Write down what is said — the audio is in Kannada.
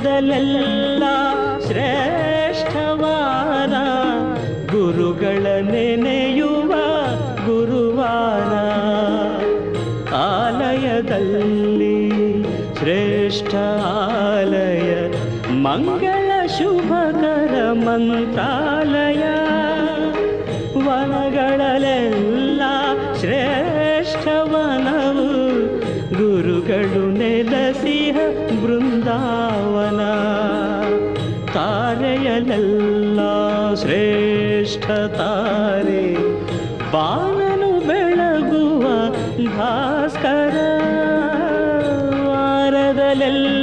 ವಾರದಲ್ಲೆಲ್ಲ ಶ್ರೇಷ್ಠವಾರ ಗುರುಗಳ ನೆನೆಯುವ ಗುರುವಾರ. ಆಲಯದಲ್ಲಿ ಶ್ರೇಷ್ಠ ಆಲಯ ಮಂಗಳ ಶುಭಕರ ಮಂತ್ರಾಲಯ. ವನಗಳಲ್ಲೆಲ್ಲ ಶ್ರೇಷ್ಠವನವು ಗುರುಗಳು ನೆಲೆಸಿಹ ಬೃಂದಾವನ. ತಾರೆಯಲ್ಲೆಲ್ಲ ಶ್ರೇಷ್ಠ ತಾರೆ ಬಾನನು ಬೆಳಗುವ ಭಾಸ್ಕರ. ವಾರದಲ್ಲೆಲ್ಲ